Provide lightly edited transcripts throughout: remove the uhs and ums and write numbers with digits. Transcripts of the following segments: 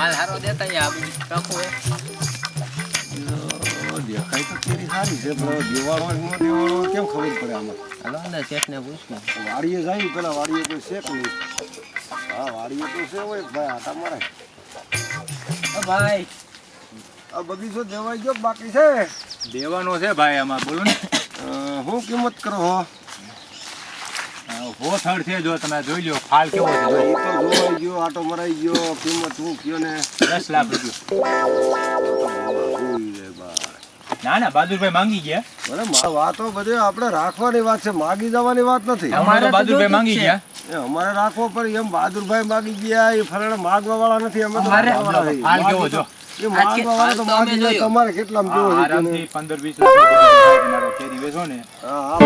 માલ હારો દેતા યા રાખો દેખાય તો કેરી સારી છે પણ દેવાળો નો દેવાળો કેમ ખબર પડે આમાં? હાલો ને શેઠને પૂછને. વાડીએ જાય પેલા વાડીએ કોઈ છે કે નહીં? હા વાડીએ તો છે હોય ભાઈ આટા મારે. ભાઈ આ બગીચો દેવાઈ ગયો બાકી છે? દેવાનો છે ભાઈ આમાં, બોલો ને. શું કિંમત કરો હો? હો થડ છે, જો તમે જોઈ લો ફાલ કેવો છે. એ તો જોવાઈ ગયો, આટો મરાઈ ગયો, કિંમત શું કયો ને? 10 લાખ રૂપિયા. ના ના બહાદુરભાઈ માંગી ગયા. બરાબર, વાતો બધે આપણે રાખવાની વાત છે, માગી જવાની વાત નથી. અમારે તો બહાદુરભાઈ માંગી ગયા. એ અમારે રાખવો પણ એમ બહાદુરભાઈ માગી ગયા, એ ફલાણા માગવા વાળા નથી. અમે તો ફાલ કેવો જો એ માગવા વાળા તો માગી જાય. તમારે કેટલામાં જોવો છે? આરામથી 15-20 લાખ તમારો કેરી વેચો ને. હા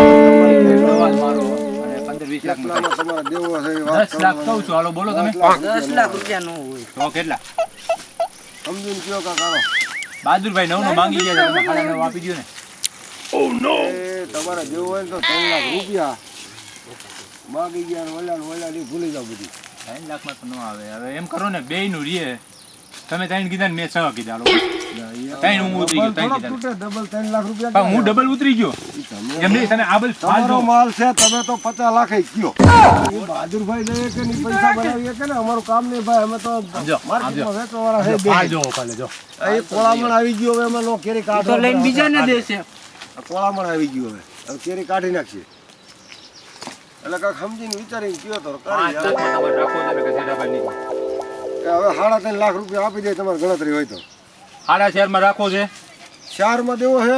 અવાજ મારો અને 15-20 લાખ તમારે દેવો છે. 10 લાખ કહું છું, હાલો બોલો તમે. 10 લાખ રૂપિયા નો હોય તો કેટલા સમજીને કયો કાકાનો? બહાદુરભાઈ 9 માંગી ગયા, તમે 9.5 આપી દો ને. એ તમારે જેવું હોય ને તો 3 લાખ રૂપિયા માગી ગયા, વલ્યા ની ભૂલી જાવ બધી. 3 લાખમાં તો ન આવે. હવે એમ કરો ને, બે નું રીએ તમે 3 કીધા ને મેં 6 કીધા. 3 હું ઉતરી ગયો, 3 કીધા. ડબલ 3 લાખ રૂપિયા પણ હું ડબલ ઉતરી ગયો. એમ નહીં, તમે આ બધું તમારો માલ છે, તમે તો 50 લાખ કયો. બહાદુરભાઈ લઈએ કે નહીં પૈસા બનાવીએ કે ને, અમારું કામ નહીં ભાઈ. અમે તો માર્કેટમાં વેચવા વાળા છે. એ કોળામણ આવી ગયો હવે, અમે નો કેરી કાઢો લઈને બીજાને દેશે. કોળામણ આવી ગયું હવે કેરી કાઢી નાખીએ. એટલે કાંઈક સમજીને વિચારીને કયો તો રાખો તમે કે સેઠાભાઈ નહીં. હવે 3.5 લાખ રૂપિયા આપી દે તમારી ગણતરી હોય તો. 4.5 માં રાખો છે. 4 માં દેવો છે?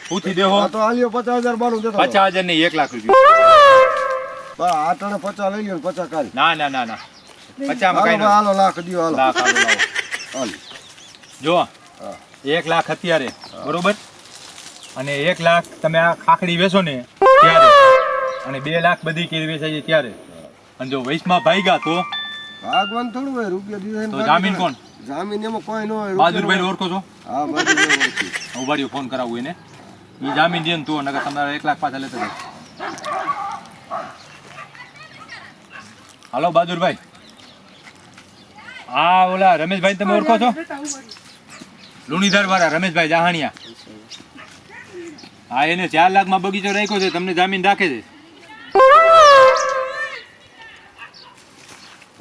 પૂછી દેવો તો આલ્યો 50,000 બાનું દેતો. 50,000 નહીં, 1 લાખ રૂપિયા. આ તને 50 લઈ લ્યો ને 50 કાઢ. ના 50 માં કઈ હાલો લાખ દિયો હાલો. લાખ હાલો. જો 1 લાખ અત્યારે બરોબર, અને 1 લાખ તમે આ ખાખડી વેચો ને ત્યારે, અને 2 લાખ બધી કેરી વેચાય ત્યારે. અને જો વૈશમાં ભાગ્યા તો ભાગવાન થોડું હોય, રૂપિયા દીધા તો જામીન કોણ? જામીન એમાં કોઈ ન હોય. બહાદુરભાઈ ઓળખો છો? હા બહાદુરભાઈ ઓળખી. ઉભા રહ્યો, ફોન કરાવું એને. એ જામીન દે ને તો નકર તમારે 1 લાખ પાછા લેતા જાય. હાલો બહાદુરભાઈ, હા ઓલા રમેશભાઈ તમે ઓળખો છો? લુણીધર વાળા રમેશભાઈ જાહાણિયા. હા, એને 4 લાખ માં બગીચો રાખ્યો છે, તમને જામીન રાખે છે.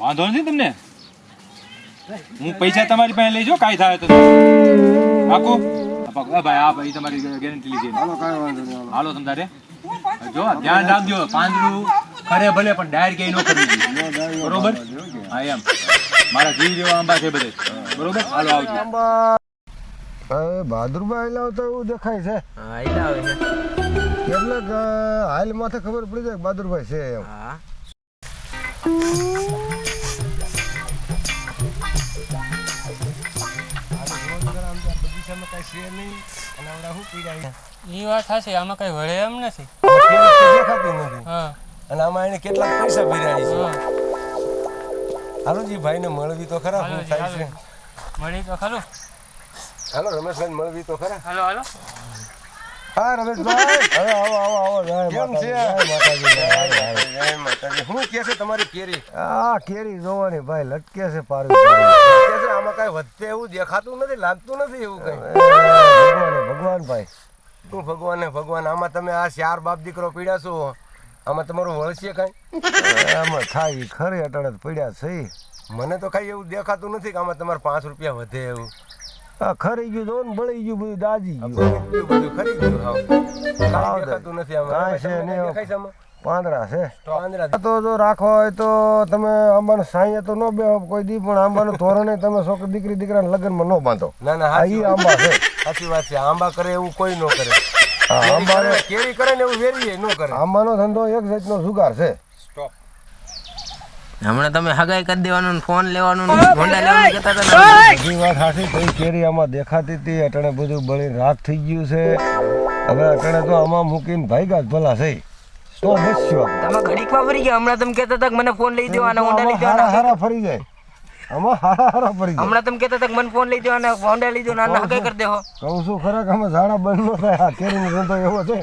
વાંધો નથી તમને, હું પૈસા તમારી પાસે લઈ જાઉં, કાંઈ થાય તો પાકું. ભાઈ હા ભાઈ, તમારી ગેરંટી લીધી. હાલો કાંઈ વાંધો નહીં. હાલો તમે તારે જો ધ્યાન રાખજો, પાંદડું ખરે ભલે પણ ડાયર ક્યાંય ન કરવી જોઈએ, બરોબર? હા એમ, મારા જીવ જેવા આંબા છે બધે, બરોબર? હાલો આવજો. બહાદુરભાઈ લાવતા એવું દેખાય છે. હા એટલે આવે છે. કેટલાક હાલ માથે ખબર પડી જાય બહાદુરભાઈ છે એમ. હા ઈ વાત સાચી, આમાં કઈ વળે એમ નથી. દેખાતી નથી. હા અને આમાં એને કેટલાક પૈસા ભર્યા છે. હાલો જી ભાઈને મળવી તો ખરા. શું થાય છે? મળી તો ખરું. હાલો રમેશભાઈ મળવી તો ખરા. હાલો હાલો. હા રમેશભાઈ, હવે આવો. કેમ છે? જય માતાજી. શું કે છે તમારી કેરી? આ કેરી જોવાની ભાઈ લટકે છે પારું. આમાં કઈ વધતે એવું દેખાતું નથી, લાગતું નથી એવું કઈ. ભગવાન ભાઈ શું ભગવાન આમાં તમે આ 4 બાપ દીકરો પીડ્યા છો, આમાં તમારું વળશે કઈ? આમાં થાય ખરે અટાણે પીડ્યા છે. મને તો કઈ એવું દેખાતું નથી કે આમાં તમારે 5 રૂપિયા વધે એવું. ખરી ગયું તો બળી ગયું બધું, દાજી ગયું બધું ખરી ગયું. દેખાતું નથી આમાં. પાંદડા છે. તો જો રાખો હોય તો તમે આંબાનો સાંયે તો ન બે કોઈ દી, પણ આંબાનું ધોરણે તમે છોકરી દીકરાના લગ્નમાં ન બાંધો. ના આંબા છે. સાચી વાત છે, આંબા કરે એવું કોઈ ન કરે. આંબા કેરી કરે ને એવું વેરીએ ન કરે. આંબાનો ધંધો એક જાતનો જુગાર છે. હમણાં તમે હગાઈ કરી દેવાનું, ફોન લેવાનું, હોન્ડા લેવાનું કહેતા હતા. બધી વાત સાચી. કોઈ કેરી આમાં દેખાતી હતી, અટાણે બધું બળી રાખ થઈ ગયું છે. હવે અટાણે તો આમાં મૂકીને ભાગ્યા જ ભલા છે. તો બસ્યો તમે ઘડીકમાં ફરી ગયા. હમણાં તમે કહેતા હતા કે મને ફોન લઈ દો અને હોન્ડા લઈ દો. હારા ફરી જાય આમાં, હારા ફરી જાય. હમણાં તમે કહેતા હતા કે મને ફોન લઈ દો અને હોન્ડા લઈ દો અને હગાઈ કરી દેહો. કહું છું ખરા કે આમાં ઝાડા બંધ ન થાય. આ કેરીનો ધંધો એવો છે.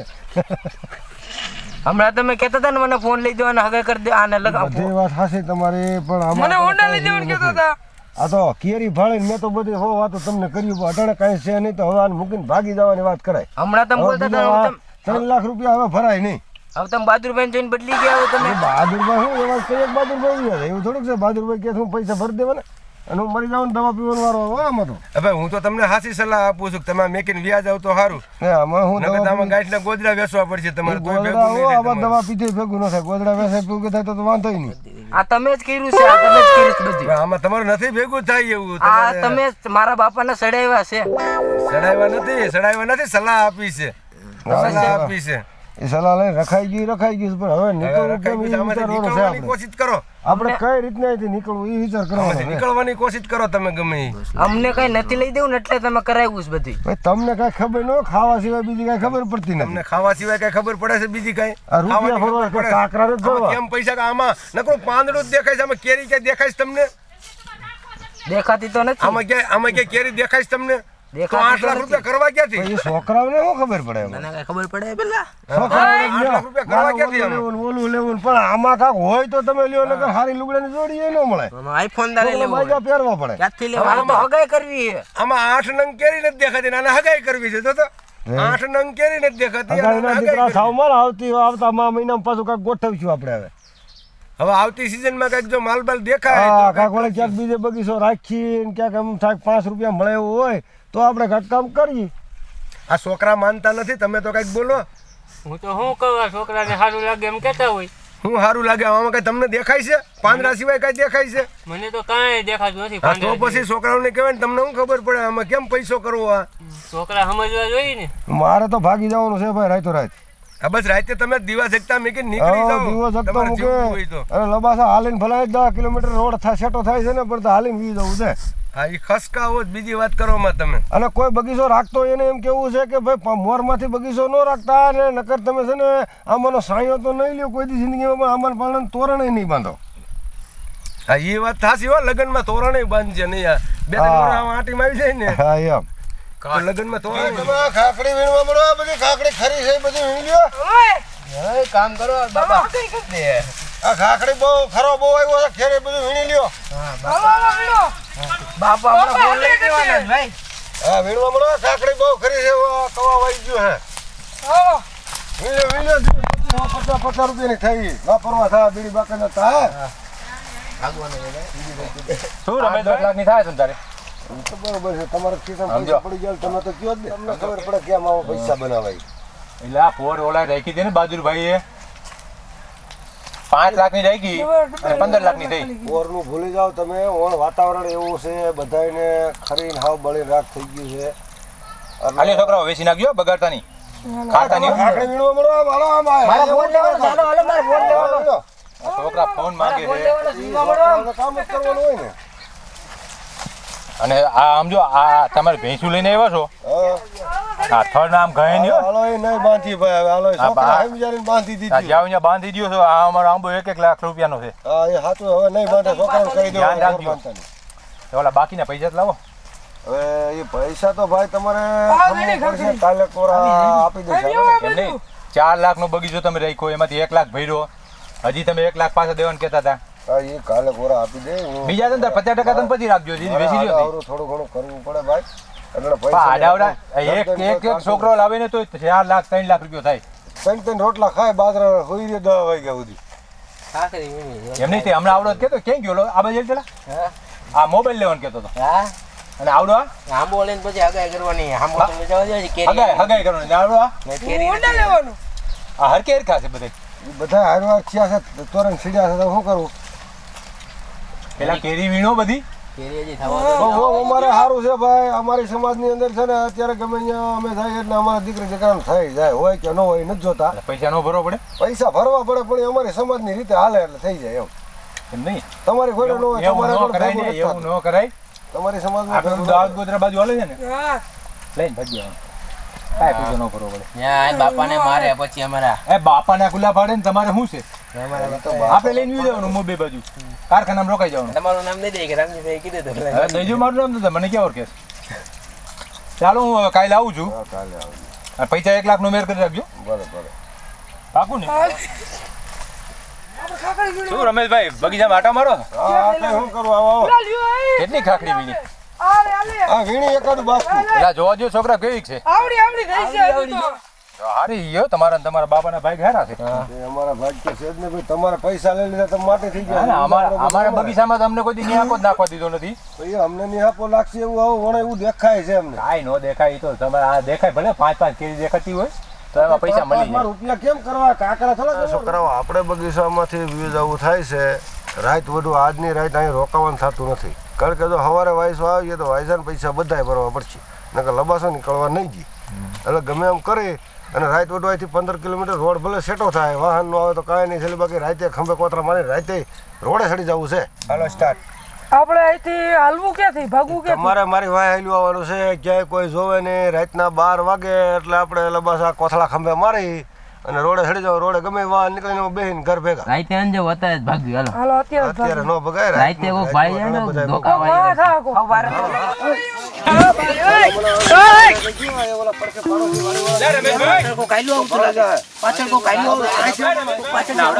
હમણાં તમે કહેતા હતા ને મને ફોન લઈ દો અને હગાઈ કરી દો. આને લગાવ. બધી વાત સાચી તમારી, પણ મને હોન્ડા લઈ દેવાનું કહેતા હતા. આ તો કેરી ફાળીને મેં તો બધી હો વાતો તમને કર્યું પણ અટાણે કાંઈ છે નહીં તો હવે આને મૂકીને ભાગી જવાની વાત કરાય. હમણાં તમે બોલતા હતા હવે હવે બીજા 3 લાખ રૂપિયા હવે ભરાય નહીં. તમે બહાદુરભાઈ જોઈને બદલી ગયા હવે તમે. બહાદુરભાઈ શું એવા કઈ એક બહાદુરભાઈ છે એવું થોડુંક છે. બહાદુરભાઈ કે હું પૈસા ભરી દેવાને અને હું મરી જાઉં દવા પીવાનો વારો આવે આમાં તો. હવે હું તો તમને હાસી સલાહ આપું છું કે તમે મેકીને વ્યાજ આવ તો સારું. આમાં હું નકર તો આમાં ગાંઠના ગોદડા વેચવા પડશે તમારે તોય ભેગું નહીં થાય આમાં તમારે. દવા પીધી ભેગું ન થાય. ગોદડા વેસાય ભેગું થાય તો વાંધો નહીં. આ તમે જ કર્યું છે, આ તમે જ કર્યું છે બધું. પણ આમાં તમારું નથી ભેગું થાય એવું. આ તમારે તમે જ મારા બાપાને સડાવ્યા છે. સડાવ્યા નથી સલાહ આપી છે. સલાહ આપી છે. એ સલાહ લઈને રખાઈ ગયું પણ હવે નીકળવું કેમ એ આમાંથી વિચારવાનું છે નીકળવાની આપણે. કોશિશ કરો. આપણે કઈ રીતના અહીંથી નીકળવું એ વિચાર કરવાનો આમાંથી છે. નીકળવાની કોશિશ કરો તમે ગમે ઈ. અમને કઈ નથી લઈ દેવું ને એટલે તમે કરાવ્યું છે બધી. ભાઈ તમને કઈ ખબર ન હોય, ખાવા સિવાય બીજી કઈ ખબર પડતી તમને નથી. ખાવા સિવાય કઈ ખબર પડે છે બીજી કઈ? આ રૂપિયા ખાવાની ફરવા ખબર પડે. કાકરા જ આમાં ફરવા. કેમ પૈસા કે આમાં નકરું પાંદડું જ દેખાય છે. આમાં કેરી ક્યાં દેખાય છે તમને? દેખાતી તો નથી. આમાં ક્યાં કેરી દેખાય છે તમને? તો દેખાતી 8 લાખ રૂપિયા કરવા ક્યાંથી? પછી છોકરાઓને શું ખબર પડે એમાં? મને કઈ ખબર પડે પેલા. છોકરાઓને 8 લાખ રૂપિયા કરવા ક્યાંથી આમાં? ઓલું લેવું પણ આમાં કાંક હોય તો તમે લ્યો નકર હારી લુગડાની જોડી એ ન મળે. આઈફોન દારે લેવો હોય. માજા પહેરવા પડે. ક્યાંથી લેવા? આ તો હગાઈ કરવી છે. આમાં 8 નંગ કેરી નથી દેખાતી ને આને હગાઈ કરવી છે. તો 8 નંગ કેરી નથી દેખાતી. હગાઈના આને દીકરા હગાઈ થાવ માર આવતા મહિનામાં પાછું કાંઈક ગોઠવશું આપણે હવે. હવે આવતી સીઝનમાં કઈક જો માલબાલ દેખાય હા તો કાંઈક વળી ક્યાંક બીજે બગીચો રાખીને ક્યાંક આમ થાય 5 રૂપિયા મળે એવું હોય તો આપણે કાંઈક કામ કરીએ. આ છોકરા માનતા નથી. તમે તો કઈક બોલો. હું તો શું કહું, આ છોકરાને સારું લાગે એમ કહેતા હોય. હું સારું લાગે આમાં કઈ તમને દેખાય છે? પાંદડા સિવાય કઈ દેખાય છે? મને તો કાંઈ દેખાતું નથી. હા તો પછી છોકરાઓને કહેવાય ને તમને શું ખબર પડે આમાં કેમ પૈસો કરવો? આ છોકરા સમજવા જોઈએ ને. મારે તો ભાગી જવાનું છે ભાઈ રાતો રાત. આ બસ રાતે તમે દીવા જગતા મેકીને નીકળી હા, જાઓ. દીવો જગતો તમારે મૂકે જેવું હોય તો. અને લબાસા હાલીને ભલાય 10 કિલોમીટર રોડ સેટો થાય છે ને પણ તો હાલીને વી જવું છે. હા એ ખસકાવો જ બીજી વાત કરવામાં તમે. અને કોઈ બગીચો રાખતો એને એમ કેવું છે કે ભાઈ મોરમાંથી બગીચો ન રાખતા અને નકર તમે છે ને આમાંનો સાયો તો નહીં લ્યો કોઈ દી જિંદગીમાં પણ આમાં પાલન તોરણે નહીં બાંધો. હા એ વાત થાસી હો. લગ્નમાં તોરણે બાંધશે નહીં. આ 2-3 વર્ષ આટીમાં આવી જાય ને હા એમ તો લગ્નમાં તોરણ ખાખડી વીણવા મળો. બધી ખાખડી ખરી છે બધી વીણ લ્યો. કામ કરો બાબા. આ ખાખડી બહુ ખરો બહુ આવ્યો છે ખેરે બધું વીણી લ્યો. બાપા હમણાં ફોન લઈ દેવાના છે ભાઈ. હા વીણવા મળો. ખાખડી બહુ ખરી છે. કવા વાઈ ગયો હે. વીણ્યો 50 રૂપિયાની થઈ. વાપરવા થાય બીડી બાકર થાય. શું રમેશ 10 લાખની થાય છે ને તારે? તો બરોબર છે. તમારે ખિસ્સામાં પૈસા પડી ગયા તમે તો કયો જ ને. તમને ખબર પડે કેમ આવો પૈસા બનાવાય. એટલે આ ફોર ઓલા રાખી હતી ને બહાદુરભાઈએ 5 લાખની રાખી અને 15 લાખની થઈ. ઓરનું ભૂલી જાવ તમે. ઓણ વાતાવરણ એવું છે બધાયને ખરીને હાવ બળી રાખ થઈ ગયું છે. આલે છોકરાઓ વેચી નાખ્યો બગાડતા નહીં, ખાતા નહીં. ખાખડી વીણવા મળો. હાલો આમ આય. મારા ફોન લેવાનો છે. હાલો, હાલો, મારો ફોન લેવાનો. આ છોકરા ફોન માંગે છે વીણવા કામ જ કરવાનું હોય ને. અને આ આમ જો આ તમારે ભેંસું લઈને આવ્યા છો, હા. આ થડ આમ ગયે નહીં હો. હાલો એ નહીં બાંધી ભાઈ હવે. હાલો એ હા, છોકરા બા- સમજાવીને બાંધી આ દીધી. જ્યાં અહીંયા બાંધી દ્યો છો. આ અમારો આંબો 1 લાખ રૂપિયાનો છે. હા એ હાથું હવે નહીં બાંધે. છોકરાને કહી ધ્યાન દેવાનું રાખજો. બાંધતા નહીં. તો ઓલા બાકીના પૈસા જ લાવો. હવે એ પૈસા તો ભાઈ તમારે સમજવું પડશે. કાલે કોરા આપી દેશે. એમ નહીં, 4 લાખનો બગીચો તમે રાખ્યો, એમાંથી 1 લાખ ભર્યો, હજી તમે 1 લાખ પાછા દેવાનું કહેતા હતા. હા એ કાલે કોરા આપી દે. હું- બીજા તો 50% તમે પછી રાખજો, હજી વેચી લ્યો. આડાઅવળું થોડું ઘણું કરવું પડે ભાઈ. એટલે પણ પૈસા આડાવડા એક છોકરો લાવે ને તો 4 લાખ 3 લાખ રૂપિયો થાય. 3 રોટલા ખાય બાજરા હોઈ રહ્યો 10 વાગ્યા સુધી. ખાખરી વીણી. એમ નહીં, તે હમણાં આવડો કેતો ક્યાં ગયો? આ બાજુ પેલા હા. આ મોબાઈલ લેવાનું કેતો હતો. હા. અને આવડો આ આંબો લઈને પછી હગાઈ કરવાની. આંબો તમે જવા દો. કેરી હગાઈ કરવાનું. ને આવડો આ કેરી લેવાનું. આ હરકેર ખાશે બધે. એ બધા હારવાર થયા છે. તોરણ સીડ્યા છે તો શું કરવું? પેલા કેરી વીણો બધી. કેરી હજી થવા દો. અમારે સારું છે ભાઈ. અમારી સમાજની અંદર છે ને અત્યારે ગમે અહીંયા અમે થાય એટલે અમારા દીકરી દીકરાનું થઈ જાય. હોય કે ન હોય નથી જોતા. એટલે પૈસા નો ભરવો પડે. પૈસા ભરવા પડે પણ એ અમારી સમાજની રીતે હાલે એટલે થઈ જાય એમ. એમ નહીં, તમારી ખોટે ન હોય. એવું તમારે ન પણ કરાય ભેગું ને, નથી એવું થતું. ન કરાય. તમારી સમાજમાં આપણે ભેગું દાઉદ નથી. ગોધરા બાજુ હાલે છે ને, લઈને ભાગી જવાનું. કાંઈ પૈસા ન ભરવો પડે. ત્યાં બાપાને મારે પછી અમારા એ બાપાના ખુલ્લા પાડે ને તમારે શું છે? તો બા- આપણે લઈને વી જવાનું મોં બે બાજુ, કારખાનામાં રોકાઈ જવાનું. તમારું નામ દઈ દે કે રામજીભાઈ કીધું હતું. હવે દઈજો મારું નામ તો મને ક્યાં ઓળખે છે? ચાલો હું હવે કાલે આવું છું. હા, કાલે આવજો. અને પૈસા 1 લાખનો મેર કરી રાખજો. બરાબર. પાકું ને? શું રમેશભાઈ બગીચામાં આટા મારો? હા કઈ શું કરું આવો કેટલી ખાખડી વીણી? આ વીણી એકાદું બાકી પેલા જોવા જો છોકરા કેવી છે? હારી ગયો તમારા ને તમારા બાપાના ભાઈ ઘેરા છે. એ અમારા ભાગ્ય છે જ ને ભાઈ તમારા પૈસા લઈ લીધા તમે માટે થઈ ગયા અમારા બગીચામાં તમને કોઈ દી નિયાપો જ નાખવા દીધો નથી. ભાઈ અમને નહીં આપો લાગશે એવું આવું વણે એવું દેખાય છે અમને કાંઈ નો દેખાય ઈ તો તમારે આ દેખાય ભલે 5-5 કેજી દેખાતી હોય તો એમાં પૈસા મળી જાય. રૂપિયા કેમ કરવા કાકરા થોડા છોકરાઓ આપણે બગીચામાંથી વ્યૂઝ આવું થાય છે રાત વધુ આજની રાત અહીં રોકાવાનું થતું નથી કારણ કે જો સવારે વાયસો આવીએ તો વાયસાને પૈસા બધાય ભરવા પડશે નકર લબાસો નીકળવા નહીં જી એટલે ગમે એમ કરી અને રાત વડવાથી 15 કિલોમીટર રોડ ભલે સેટો થાય વાહન નો આવે તો કાંઈ નહીં છેલ્લી બાકી રાતે ખંભે કોતરા મારી રાતે રોડે ચડી જવું છે. હાલો સ્ટાર્ટ. આપણે અહીંથી હાલવું ક્યાંથી ભાગવું ક્યાંથી? તમારે મારી વાય હાલ્યું આવવાનું છે ક્યાંય કોઈ જોવે નહીં રાતના 12 વાગે એટલે આપણે લબાસા કોથળા ખંભે મારી અને રોડે ચડી જાવ રોડે ગમે વાહન નીકળીને બેહીને ઘર ભેગા રાતે અંજે વતા જ ભાગ્યું હાલો. હાલો અત્યારે જ અત્યારે નો ભગાય રાતે કોક ભાઈ જાય ને બધા ધોકા ભાગવું. વાળી થાકો.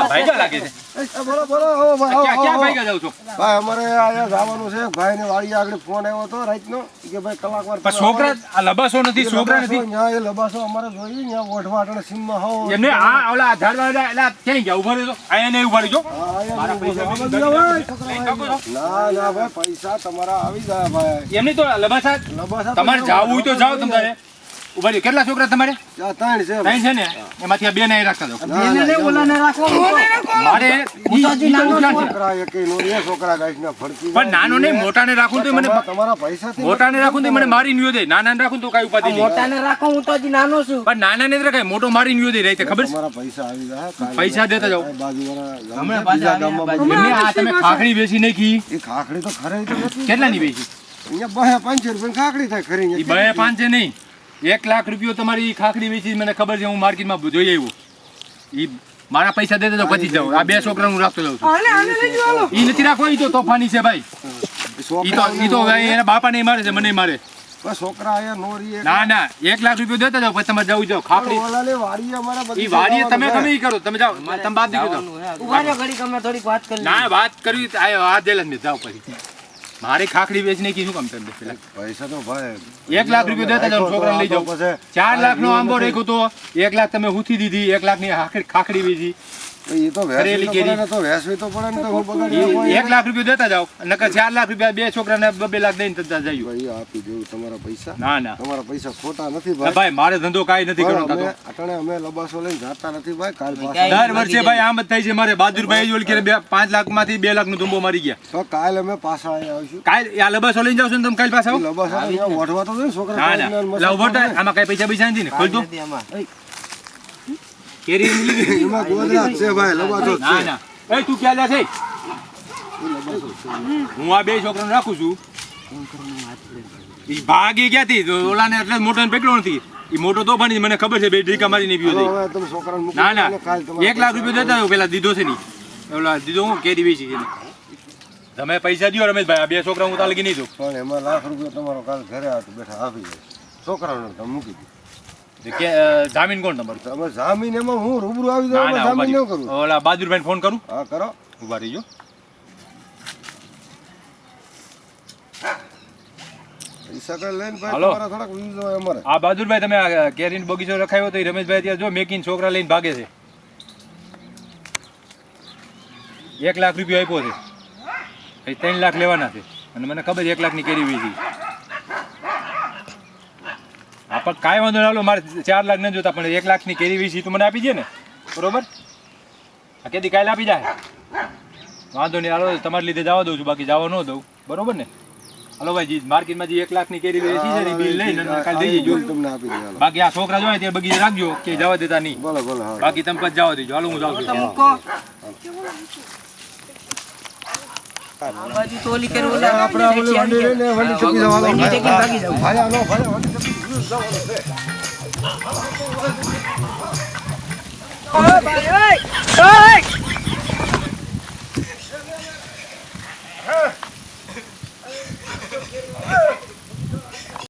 ભાઈ જો લાગે છે. બોલો બોલો ક્યાં ભાઈ જાવ છો? ભાઈ અમારે અહીંયા જવાનું છે ભાઈ ને વાડી આગળ ફોન આવ્યો હતો રાતનો કે ભાઈ કલાક વાર પણ છોકરા આ લબાસો નથી છોકરા નથી ત્યાં એ લબાસો અમારે જોઈએ ત્યાં ઓઠવા અટણે સીમમાં હો એમને આ ઓલા ઝાડવાળા એલા ક્યાંય ગયા ઉભા રહેજો અહીંયા નહીં ઉભા રહેજો. મારા પૈસા ના ના ભાઈ પૈસા તમારા આવી જાય ભાઈ એમની તો લબાસા લબાસા તમારે જાવું હોય તો જાઓ તમારે ઉભા રહ્યો. કેટલા છોકરા તમારે? ત્યાં ત્રણ છે ત્રણ છે ને એમાંથી આ બે નહીં રાખતા જાઓ. મારે છોકરા એકેય નો એ છોકરા ગાઈસના ફરતી પણ નાનો નહીં મોટાને રાખું તો મને તમારા પૈસા મોટાને રાખું તો મને મારી ન્યો દે નાનાને રાખું તો કઈ ઉપાધિ નહીં. પણ નાનાને જ રખાય મોટો મારી ન્યો દે રાતે ખબર છે? તમારા પૈસા આવી જાય પૈસા દેતા જાઓ. બાજુવાળા બીજા ગામમાં એમને આ તમે ખાખડી વેચી નાખી એ ખાખડી તો ખરી તો નથી કેટલાની વેચી? અહીંયા 500 રૂપિયા ખાખડી થાય ખરી એ 2-5 નહીં 1 લાખ રૂપિયો તમારી ખાખડી વેચી મને ખબર છે. હું માર્કેટમાં જોઈ આવ્યો. ઈ મારા પૈસા દેતા જાઓ પછી જાઓ. આ બે છોકરા હું રાખતો જાઉં છું. આને આને લઈ જાઓ હાલો. ઈ નથી રાખો. ઈ તો તોફાની છે ભાઈ. ઈ તો એના બાપા નહીં મારે છે મને મારે. છોકરા અહીંયા નો રીએ ના ના 1 લાખ રૂપિયો દેતા જાઓ પછી તમે જાવ જાઓ ખાખડી ઓલાને વાડીએ અમારા બધી ઈ વાડીએ તમે ગમે ઈ કરો તમે જાઓ તમે બાદ દીધો જાઓ. ઉભા રહ્યો ઘડીક અમે થોડીક વાત કરી ના વાત કરવી તો આયો આ જેલ જ જાઓ પછી. મારે ખાખડી વેચને કી શું કામ તમે પેલા પૈસા તો ભાઈ 1 લાખ રૂપિયો દેતા જાઓ છોકરાને લઈ જાઓ. 4 લાખ નો આંબો રાખ્યો તો 1 લાખ તમે હુથી દીધી 1 લાખ ની ખાખડી વેચી. એ તો ખરેલી કેરી. તો વેસવી તો પડે ને તો હું બગાડી 1 લાખ રૂપિયો દેતા જાઓ નકર 4 લાખ રૂપિયા બે છોકરાને 2 લાખ દઈને તતા જાય. ભાઈ આપી દેવું તમારા પૈસા ના ના તમારા પૈસા ખોટા નથી ના ભાઈ મારે ધંધો કાંઈ નથી કરવાનો અમે થતો. અટાણે અમે લબાસો લઈને જાતા નથી ભાઈ કાલ પાછા દર વર્ષે ભાઈ આમ જ થાય છે. મારે બહાદુરભાઈ ઓલ કે 5 લાખ માંથી 2 લાખ નો ધુંબો મારી ગયા. તો કાલ અમે પાછા અહીંયા આવીશું કાલ આ લબાસો લઈને જાવ છો ને તમે કાલ પાછા આવો? લબાસો અહીંયા ઓઢવા તો જોઈએ છોકરા ના ના એટલે ઉભો થાય. આમાં કઈ પૈસા નથી ને ખોલ દો કેરી લીધી. એમાં ગોદરા જ છે ભાઈ લબાસો જ ના છે ના એ તું ક્યાં જા છે? હું આ બે છોકરાને રાખું છું. ઈ ભાગી ક્યાંથી તો ઓલાને એટલે જ મોટો પકડ્યો નથી. ઈ મોટો તો બની મને ખબર છે બે ઢીકા મારી નહીં પીયો હવે તમે છોકરાને મૂકી ના ના દો ને કાલ તમારે 1 લાખ રૂપિયો દેતા જાઓ. પેલા દીધો છે નહીં ઓલા દીધો હું કેરી વેચી છે. તમે પૈસા દો રમેશભાઈ. આ બે છોકરા હું તાલગી નહીં દઉં. પણ એમાં લાખ રૂપિયા તમારો કાલ ઘરે આવતો બેઠા આપી જાય છોકરાઓને તમે મૂકી દો કે જામીન કોણ તમારું? તમે જામીન એમાં હું રૂબરૂ આવી ના જાઉં ના જામીન ન ઉભા કરું રહ્યો. ઓલા બહાદુરભાઈને ફોન કરું. હા કરો ઉભા રહીજો. પૈસા કઈ લઈને ભાઈ હાલો. તમારા થોડાક વ્યૂઝ હોય અમારે આ બહાદુરભાઈ તમે આ કેરીનો બગીચો રખાયો તો ઈ રમેશભાઈ ત્યાં જો મેકીને છોકરા લઈને ભાગે છે. 1 લાખ રૂપિયો આપ્યો છે. 3 લાખ લેવાના છે અને મને ખબર છે 1 લાખની કેરી વેચી. હા પણ કાંઈ વાંધો ના હાલો. મારે 4 લાખ ન જોતા પણ 1 લાખની કેરી વેચી તો મને આપી દે ને બરોબર. આ કેદી કાલે આપી જાય વાંધો નહીં. હાલો તમારે લીધે જવા દઉં છું બાકી જવા ન દઉં બરોબર ને. હાલો ભાઈ જી માર્કેટમાં જે 1 લાખની કેરી વેચી છે ને બિલ લઈને કાલે દઈ જજો. તમને આપી દે હાલો બાકી આ છોકરા જોઈએ ત્યાં બગીચે રાખજો કે જવા દેતા નહીં. બોલો બોલો હા બાકી તમે પછી જવા દેજો. હાલો હું જાઉં છું. બાજુ તો ઓલી કરી ઓલા આપણે આ ઓલી વંડી લઈને વંડી ચૂકી જવાનો ભાઈ આનો ભાઈ વંડી ચૂકી જવાનું છે ઓય ભાઈ ઓય ઓય